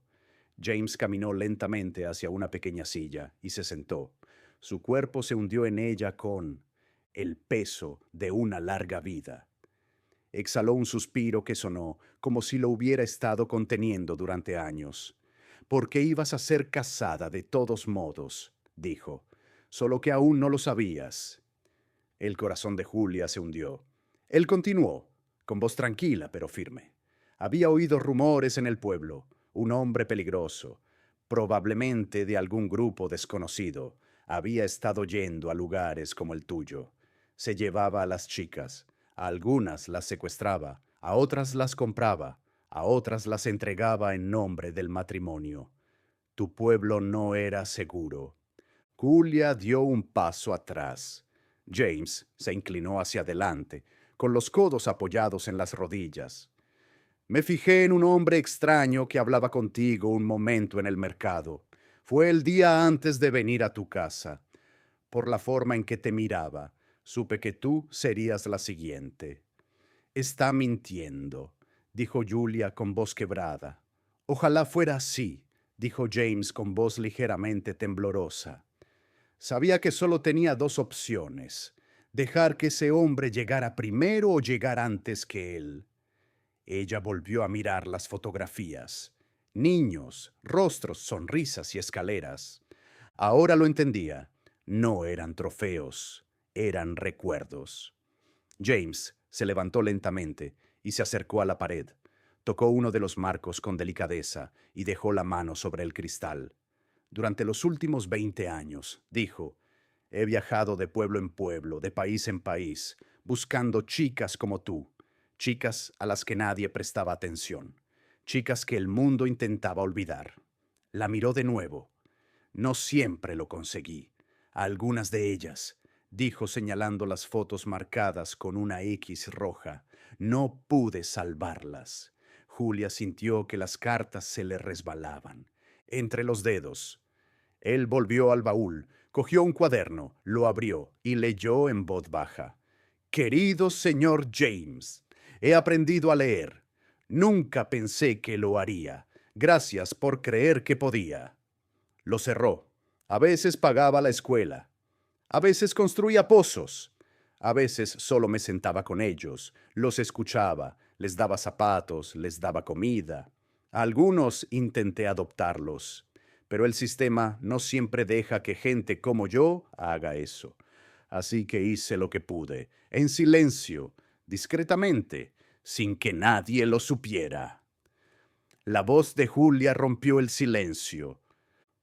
S1: James caminó lentamente hacia una pequeña silla y se sentó. Su cuerpo se hundió en ella con el peso de una larga vida. Exhaló un suspiro que sonó como si lo hubiera estado conteniendo durante años. «Porque ibas a ser casada de todos modos», dijo, «solo que aún no lo sabías». El corazón de Julia se hundió. Él continuó, con voz tranquila pero firme. Había oído rumores en el pueblo. Un hombre peligroso, probablemente de algún grupo desconocido, había estado yendo a lugares como el tuyo. Se llevaba a las chicas, a algunas las secuestraba, a otras las compraba, a otras las entregaba en nombre del matrimonio. Tu pueblo no era seguro. Julia dio un paso atrás. James se inclinó hacia adelante, con los codos apoyados en las rodillas. Me fijé en un hombre extraño que hablaba contigo un momento en el mercado. Fue el día antes de venir a tu casa. Por la forma en que te miraba, supe que tú serías la siguiente. Está mintiendo, dijo Julia con voz quebrada. Ojalá fuera así, dijo James con voz ligeramente temblorosa. Sabía que solo tenía dos opciones: dejar que ese hombre llegara primero o llegar antes que él. Ella volvió a mirar las fotografías. Niños, rostros, sonrisas y escaleras. Ahora lo entendía. No eran trofeos, eran recuerdos. James se levantó lentamente y se acercó a la pared. Tocó uno de los marcos con delicadeza y dejó la mano sobre el cristal. Durante los últimos 20 años, dijo, he viajado de pueblo en pueblo, de país en país, buscando chicas como tú, chicas a las que nadie prestaba atención, chicas que el mundo intentaba olvidar. La miró de nuevo. No siempre lo conseguí. A algunas de ellas, dijo señalando las fotos marcadas con una X roja, no pude salvarlas. Julia sintió que las cartas se le resbalaban entre los dedos. Él volvió al baúl, cogió un cuaderno, lo abrió y leyó en voz baja. Querido señor James, he aprendido a leer. Nunca pensé que lo haría. Gracias por creer que podía. Lo cerró. A veces pagaba la escuela. A veces construía pozos. A veces solo me sentaba con ellos, los escuchaba, les daba zapatos, les daba comida. A algunos intenté adoptarlos, pero el sistema no siempre deja que gente como yo haga eso. Así que hice lo que pude, en silencio, discretamente, sin que nadie lo supiera. La voz de Julia rompió el silencio.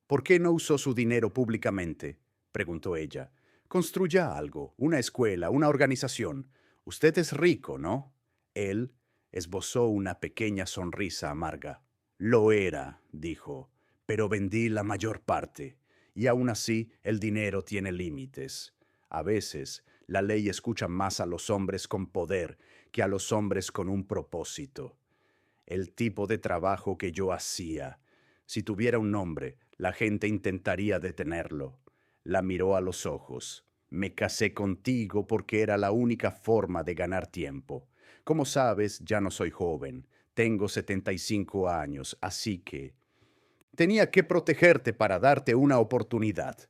S1: ¿Por qué no usó su dinero públicamente?, preguntó ella. Construya algo, una escuela, una organización. Usted es rico, ¿no? Él esbozó una pequeña sonrisa amarga. Lo era, dijo, pero vendí la mayor parte. Y aún así, el dinero tiene límites. A veces, la ley escucha más a los hombres con poder que a los hombres con un propósito. El tipo de trabajo que yo hacía. Si tuviera un nombre, la gente intentaría detenerlo. La miró a los ojos. Me casé contigo porque era la única forma de ganar tiempo. Como sabes, ya no soy joven. Tengo 75 años, así que tenía que protegerte para darte una oportunidad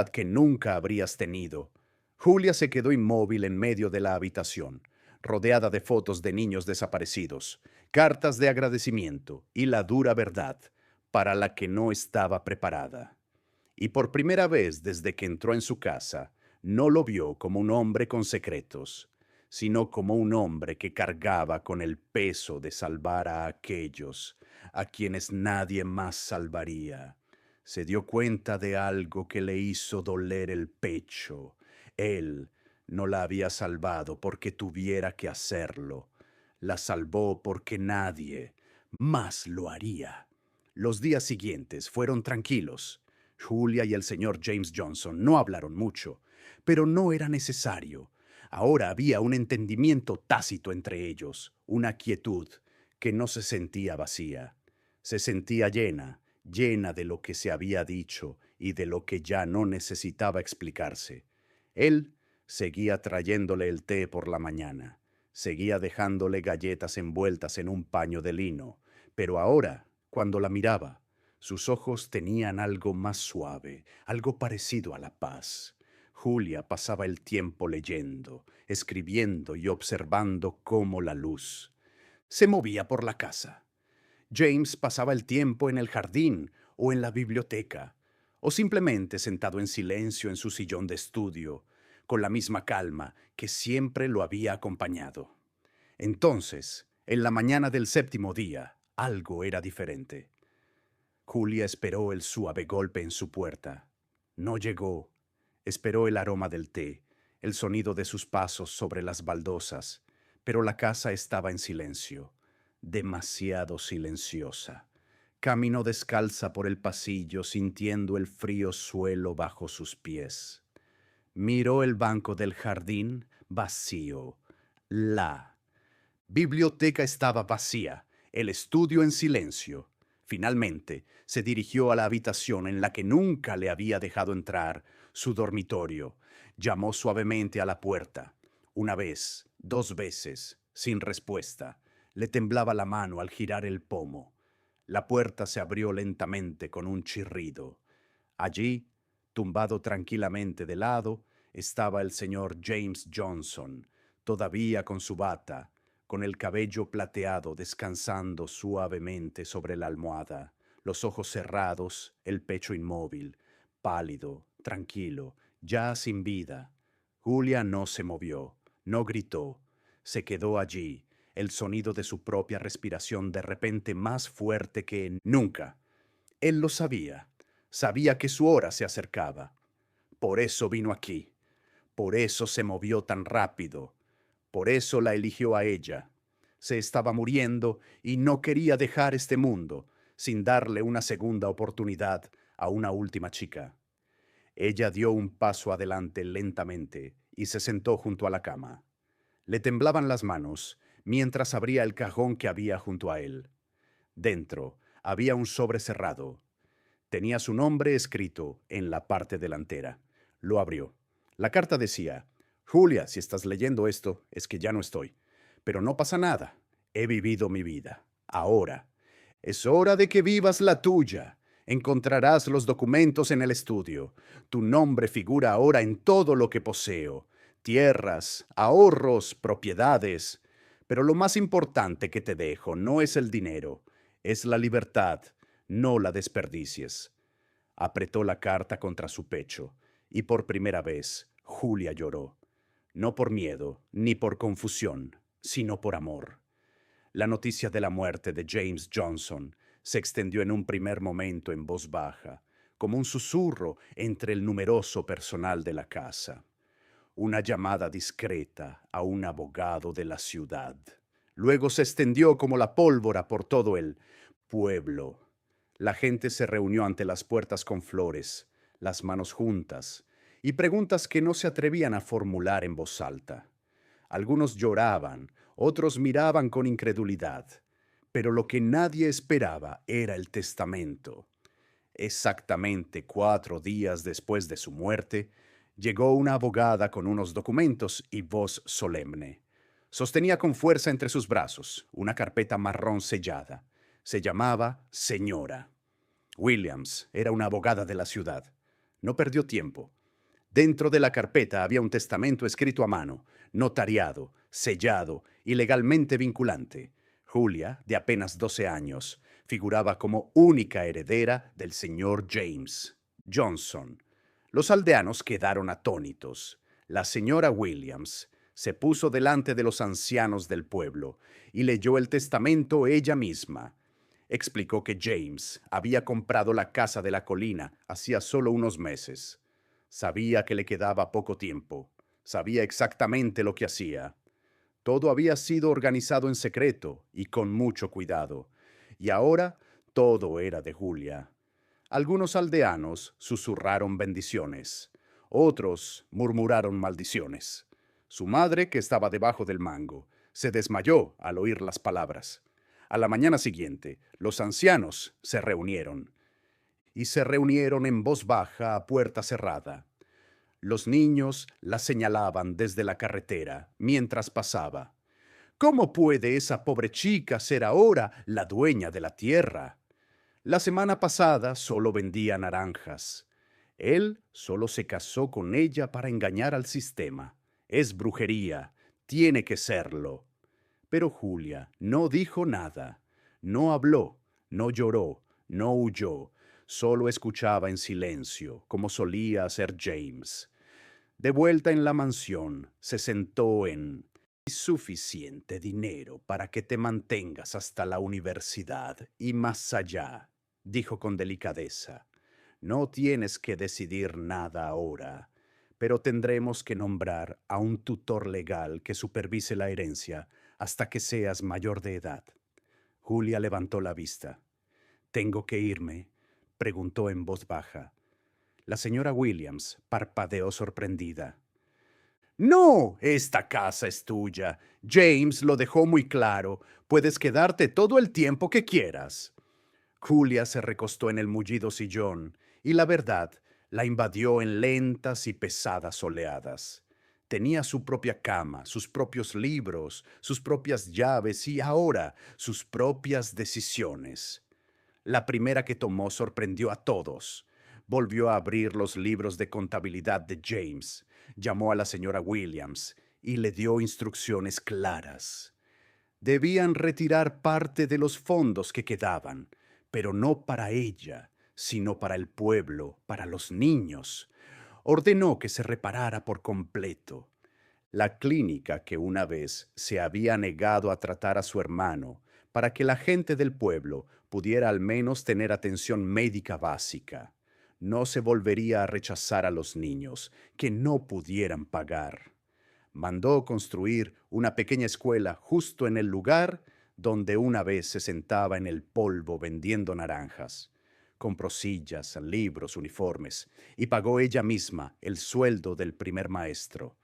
S1: que nunca habrías tenido. Julia se quedó inmóvil en medio de la habitación, rodeada de fotos de niños desaparecidos, cartas de agradecimiento y la dura verdad, para la que no estaba preparada. Y por primera vez desde que entró en su casa, no lo vio como un hombre con secretos, sino como un hombre que cargaba con el peso de salvar a aquellos a quienes nadie más salvaría. Se dio cuenta de algo que le hizo doler el pecho. Él no la había salvado porque tuviera que hacerlo. La salvó porque nadie más lo haría. Los días siguientes fueron tranquilos. Julia y el señor James Johnson no hablaron mucho, pero no era necesario. Ahora había un entendimiento tácito entre ellos, una quietud que no se sentía vacía. Se sentía llena, llena de lo que se había dicho y de lo que ya no necesitaba explicarse. Él seguía trayéndole el té por la mañana, seguía dejándole galletas envueltas en un paño de lino, pero ahora, cuando la miraba, sus ojos tenían algo más suave, algo parecido a la paz. Julia pasaba el tiempo leyendo, escribiendo y observando cómo la luz se movía por la casa. James pasaba el tiempo en el jardín o en la biblioteca, o simplemente sentado en silencio en su sillón de estudio, con la misma calma que siempre lo había acompañado. Entonces, en la mañana del séptimo día, algo era diferente. Julia esperó el suave golpe en su puerta. No llegó. Esperó el aroma del té, el sonido de sus pasos sobre las baldosas, pero la casa estaba en silencio, demasiado silenciosa. Caminó descalza por el pasillo sintiendo el frío suelo bajo sus pies. Miró el banco del jardín vacío. La biblioteca estaba vacía, el estudio en silencio. Finalmente, se dirigió a la habitación en la que nunca le había dejado entrar, su dormitorio. Llamó suavemente a la puerta. Una vez, dos veces, sin respuesta. Le temblaba la mano al girar el pomo. La puerta se abrió lentamente con un chirrido. Allí, tumbado tranquilamente de lado, estaba el señor James Johnson, todavía con su bata, con el cabello plateado descansando suavemente sobre la almohada, los ojos cerrados, el pecho inmóvil, pálido, tranquilo, ya sin vida. Julia no se movió, no gritó, se quedó allí, el sonido de su propia respiración de repente más fuerte que nunca. Él lo sabía, sabía que su hora se acercaba. Por eso vino aquí, por eso se movió tan rápido, por eso la eligió a ella. Se estaba muriendo y no quería dejar este mundo sin darle una segunda oportunidad a una última chica. Ella dio un paso adelante lentamente y se sentó junto a la cama. Le temblaban las manos mientras abría el cajón que había junto a él. Dentro había un sobre cerrado. Tenía su nombre escrito en la parte delantera. Lo abrió. La carta decía: Julia, si estás leyendo esto, es que ya no estoy. Pero no pasa nada. He vivido mi vida. Ahora es hora de que vivas la tuya. Encontrarás los documentos en el estudio. Tu nombre figura ahora en todo lo que poseo. Tierras, ahorros, propiedades. Pero lo más importante que te dejo no es el dinero, es la libertad. No la desperdicies. Apretó la carta contra su pecho, y por primera vez Julia lloró. No por miedo, ni por confusión, sino por amor. La noticia de la muerte de James Johnson se extendió en un primer momento en voz baja, como un susurro entre el numeroso personal de la casa. Una llamada discreta a un abogado de la ciudad. Luego se extendió como la pólvora por todo el pueblo. La gente se reunió ante las puertas con flores, las manos juntas, y preguntas que no se atrevían a formular en voz alta. Algunos lloraban, otros miraban con incredulidad, pero lo que nadie esperaba era el testamento. Exactamente 4 días después de su muerte, llegó una abogada con unos documentos y voz solemne. Sostenía con fuerza entre sus brazos una carpeta marrón sellada. Se llamaba Señora. Williams era una abogada de la ciudad. No perdió tiempo. Dentro de la carpeta había un testamento escrito a mano, notariado, sellado y legalmente vinculante. Julia, de apenas 12 años, figuraba como única heredera del señor James Johnson. Los aldeanos quedaron atónitos. La señora Williams se puso delante de los ancianos del pueblo y leyó el testamento ella misma. Explicó que James había comprado la casa de la colina hacía solo unos meses. Sabía que le quedaba poco tiempo. Sabía exactamente lo que hacía. Todo había sido organizado en secreto y con mucho cuidado. Y ahora todo era de Julia. Algunos aldeanos susurraron bendiciones. Otros murmuraron maldiciones. Su madre, que estaba debajo del mango, se desmayó al oír las palabras. A la mañana siguiente, los ancianos se reunieron. Y se reunieron en voz baja a puerta cerrada. Los niños la señalaban desde la carretera mientras pasaba. ¿Cómo puede esa pobre chica ser ahora la dueña de la tierra? La semana pasada solo vendía naranjas. Él solo se casó con ella para engañar al sistema. Es brujería. Tiene que serlo. Pero Julia no dijo nada. No habló, no lloró, no huyó. Solo escuchaba en silencio, como solía hacer James. De vuelta en la mansión, se sentó en suficiente dinero para que te mantengas hasta la universidad y más allá, dijo con delicadeza. No tienes que decidir nada ahora, pero tendremos que nombrar a un tutor legal que supervise la herencia hasta que seas mayor de edad. Julia levantó la vista. ¿Tengo que irme?, preguntó en voz baja. La señora Williams parpadeó sorprendida. No, esta casa es tuya. James lo dejó muy claro. Puedes quedarte todo el tiempo que quieras. Julia se recostó en el mullido sillón y la verdad la invadió en lentas y pesadas oleadas. Tenía su propia cama, sus propios libros, sus propias llaves y ahora sus propias decisiones. La primera que tomó sorprendió a todos. Volvió a abrir los libros de contabilidad de James, llamó a la señora Williams y le dio instrucciones claras. Debían retirar parte de los fondos que quedaban, pero no para ella, sino para el pueblo, para los niños. Ordenó que se reparara por completo. La clínica que una vez se había negado a tratar a su hermano para que la gente del pueblo pudiera al menos tener atención médica básica. No se volvería a rechazar a los niños que no pudieran pagar. Mandó construir una pequeña escuela justo en el lugar donde una vez se sentaba en el polvo vendiendo naranjas. Compró sillas, libros, uniformes y pagó ella misma el sueldo del primer maestro.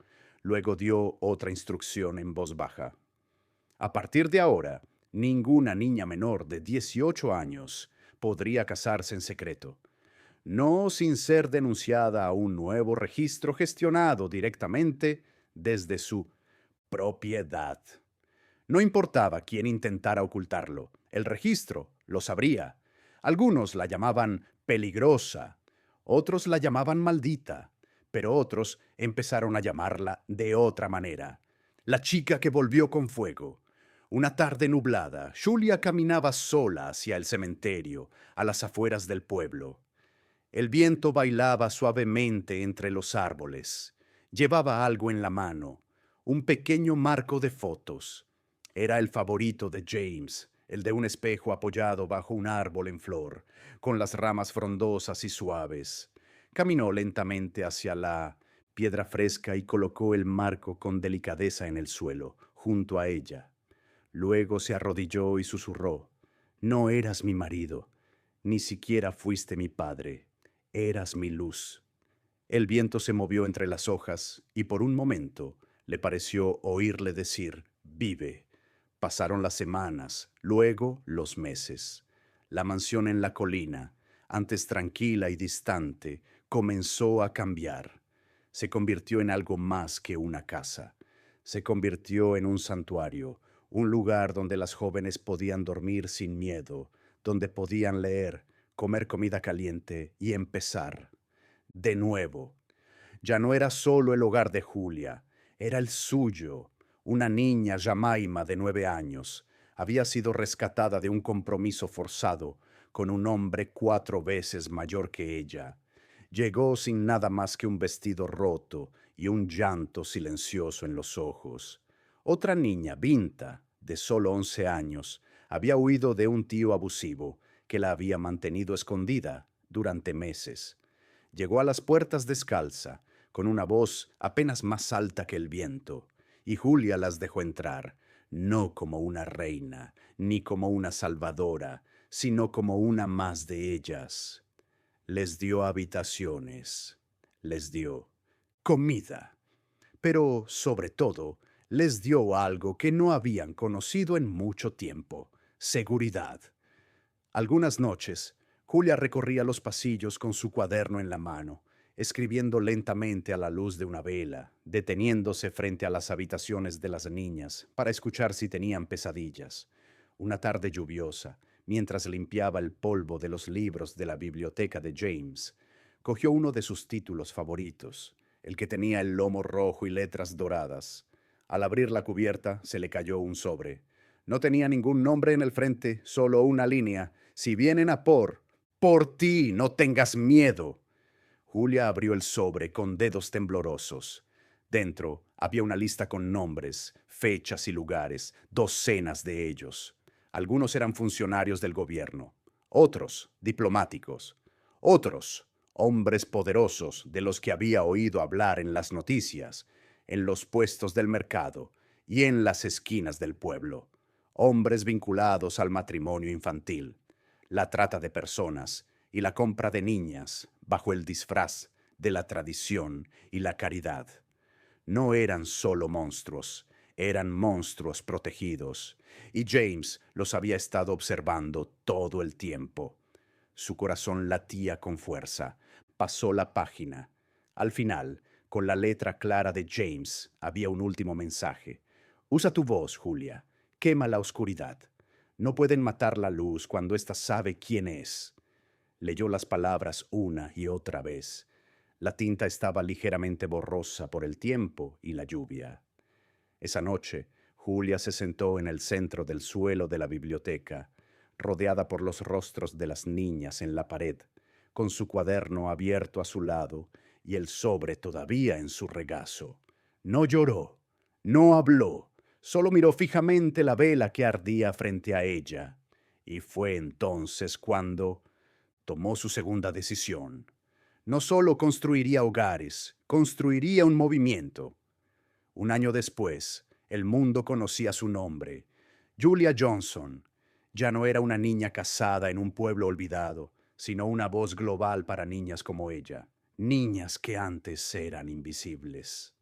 S1: Luego dio otra instrucción en voz baja. A partir de ahora, ninguna niña menor de 18 años podría casarse en secreto, no sin ser denunciada a un nuevo registro gestionado directamente desde su propiedad. No importaba quién intentara ocultarlo, el registro lo sabría. Algunos la llamaban peligrosa, otros la llamaban maldita, pero otros empezaron a llamarla de otra manera. La chica que volvió con fuego. Una tarde nublada, Julia caminaba sola hacia el cementerio, a las afueras del pueblo. El viento bailaba suavemente entre los árboles. Llevaba algo en la mano, un pequeño marco de fotos. Era el favorito de James, el de un espejo apoyado bajo un árbol en flor, con las ramas frondosas y suaves. Caminó lentamente hacia la piedra fresca y colocó el marco con delicadeza en el suelo, junto a ella. Luego se arrodilló y susurró: «No eras mi marido, ni siquiera fuiste mi padre, eras mi luz». El viento se movió entre las hojas y por un momento le pareció oírle decir: «Vive». Pasaron las semanas, luego los meses. La mansión en la colina, antes tranquila y distante, comenzó a cambiar. Se convirtió en algo más que una casa. Se convirtió en un santuario, un lugar donde las jóvenes podían dormir sin miedo, donde podían leer, comer comida caliente y empezar de nuevo. Ya no era solo el hogar de Julia, era el suyo. Una niña, Jamaima, de 9 años, había sido rescatada de un compromiso forzado con un hombre 4 veces mayor que ella. Llegó sin nada más que un vestido roto y un llanto silencioso en los ojos. Otra niña, Binta, de solo 11 años, había huido de un tío abusivo que la había mantenido escondida durante meses. Llegó a las puertas descalza, con una voz apenas más alta que el viento, y Julia las dejó entrar, no como una reina, ni como una salvadora, sino como una más de ellas. Les dio habitaciones, les dio comida, pero sobre todo les dio algo que no habían conocido en mucho tiempo: seguridad. Algunas noches, Julia recorría los pasillos con su cuaderno en la mano, escribiendo lentamente a la luz de una vela, deteniéndose frente a las habitaciones de las niñas para escuchar si tenían pesadillas. Una tarde lluviosa, mientras limpiaba el polvo de los libros de la biblioteca de James, cogió uno de sus títulos favoritos, el que tenía el lomo rojo y letras doradas. Al abrir la cubierta, se le cayó un sobre. No tenía ningún nombre en el frente, solo una línea: «Si vienen a por ti, no tengas miedo». Julia abrió el sobre con dedos temblorosos. Dentro había una lista con nombres, fechas y lugares, docenas de ellos. Algunos eran funcionarios del gobierno, otros diplomáticos, otros hombres poderosos de los que había oído hablar en las noticias, en los puestos del mercado y en las esquinas del pueblo. Hombres vinculados al matrimonio infantil, la trata de personas y la compra de niñas bajo el disfraz de la tradición y la caridad. No eran solo monstruos, eran monstruos protegidos, y James los había estado observando todo el tiempo. Su corazón latía con fuerza. Pasó la página. Al final, con la letra clara de James, había un último mensaje: «Usa tu voz, Julia. Quema la oscuridad. No pueden matar la luz cuando ésta sabe quién es». Leyó las palabras una y otra vez. La tinta estaba ligeramente borrosa por el tiempo y la lluvia. Esa noche, Julia se sentó en el centro del suelo de la biblioteca, rodeada por los rostros de las niñas en la pared, con su cuaderno abierto a su lado y el sobre todavía en su regazo. No lloró, no habló, solo miró fijamente la vela que ardía frente a ella. Y fue entonces cuando tomó su segunda decisión. No solo construiría hogares, construiría un movimiento. Un año después, el mundo conocía su nombre: Julia Johnson. Ya no era una niña casada en un pueblo olvidado, sino una voz global para niñas como ella, niñas que antes eran invisibles.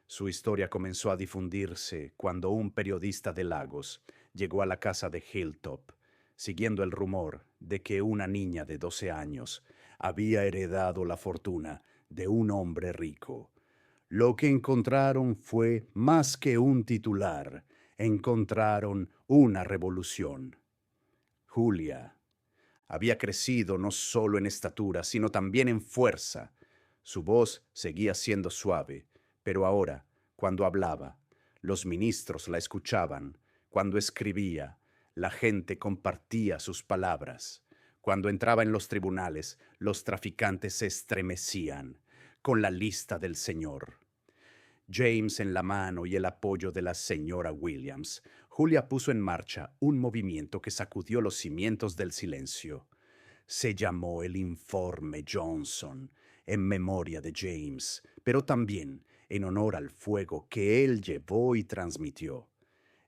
S1: Su historia comenzó a difundirse cuando un periodista de Lagos llegó a la casa de Hilltop, siguiendo el rumor de que una niña de 12 años había heredado la fortuna de un hombre rico. Lo que encontraron fue más que un titular, encontraron una revolución. Julia Había crecido no solo en estatura, sino también en fuerza. Su voz seguía siendo suave, pero ahora, cuando hablaba, los ministros la escuchaban. Cuando escribía, la gente compartía sus palabras. Cuando entraba en los tribunales, los traficantes se estremecían con la lista del Señor. James en la mano y el apoyo de la señora Williams, Julia puso en marcha un movimiento que sacudió los cimientos del silencio. Se llamó el Informe Johnson, en memoria de James, pero también en honor al fuego que él llevó y transmitió.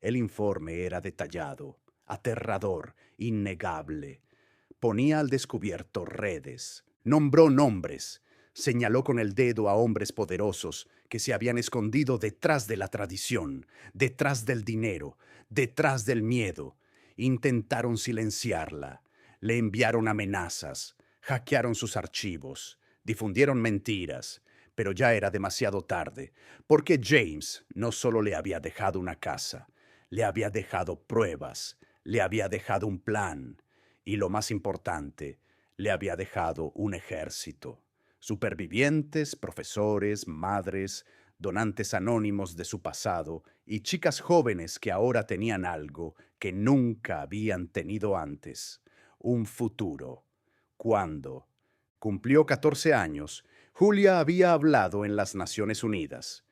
S1: El informe era detallado, aterrador, innegable. Ponía al descubierto redes, nombró nombres, señaló con el dedo a hombres poderosos que se habían escondido detrás de la tradición, detrás del dinero, detrás del miedo. Intentaron silenciarla, le enviaron amenazas, hackearon sus archivos, difundieron mentiras, pero ya era demasiado tarde, porque James no solo le había dejado una casa, le había dejado pruebas, le había dejado un plan y, lo más importante, le había dejado un ejército. Supervivientes, profesores, madres, donantes anónimos de su pasado y chicas jóvenes que ahora tenían algo que nunca habían tenido antes, un futuro. Cuando cumplió 14 años, Julia había hablado en las Naciones Unidas.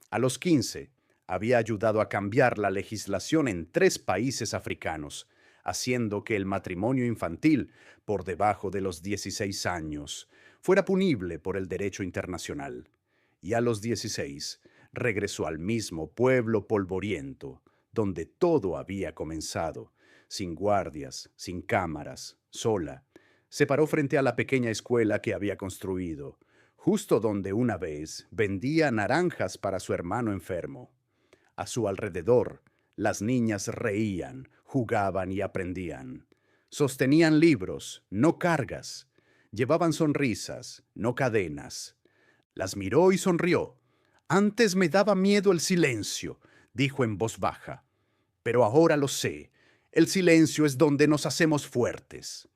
S1: A los 15, había ayudado a cambiar la legislación en 3 países africanos, haciendo que el matrimonio infantil por debajo de los 16 años fuera punible por el derecho internacional. Y a los 16 regresó al mismo pueblo polvoriento, donde todo había comenzado, sin guardias, sin cámaras, sola. Se paró frente a la pequeña escuela que había construido, justo donde una vez vendía naranjas para su hermano enfermo. A su alrededor, las niñas reían, jugaban y aprendían. Sostenían libros, no cargas. Llevaban sonrisas, no cadenas. Las miró y sonrió. Antes me daba miedo el silencio, dijo en voz baja. Pero ahora lo sé. El silencio es donde nos hacemos fuertes.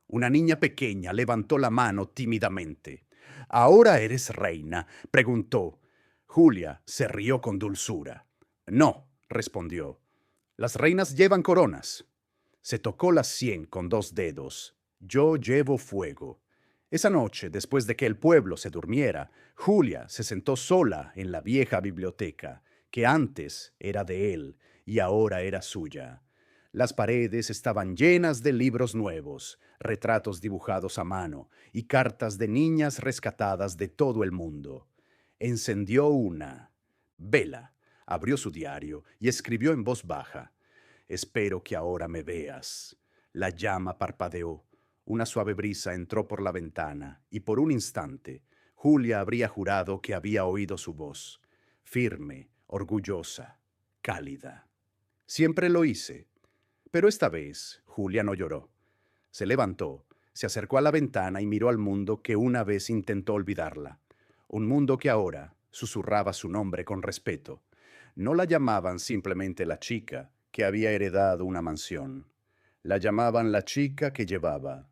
S1: Una niña pequeña levantó la mano tímidamente. ¿Ahora eres reina?, preguntó. Julia se rió con dulzura. No, respondió. Las reinas llevan coronas. Se tocó la sien con 2 dedos. Yo llevo fuego. Esa noche, después de que el pueblo se durmiera, Julia se sentó sola en la vieja biblioteca, que antes era de él y ahora era suya. Las paredes estaban llenas de libros nuevos, retratos dibujados a mano y cartas de niñas rescatadas de todo el mundo. Encendió una vela, abrió su diario y escribió en voz baja: Espero que ahora me veas. La llama parpadeó. Una suave brisa entró por la ventana y por un instante Julia habría jurado que había oído su voz, firme, orgullosa, cálida. Siempre lo hice, pero esta vez Julia no lloró. Se levantó, se acercó a la ventana y miró al mundo que una vez intentó olvidarla. Un mundo que ahora susurraba su nombre con respeto. No la llamaban simplemente la chica que había heredado una mansión. La llamaban la chica que llevaba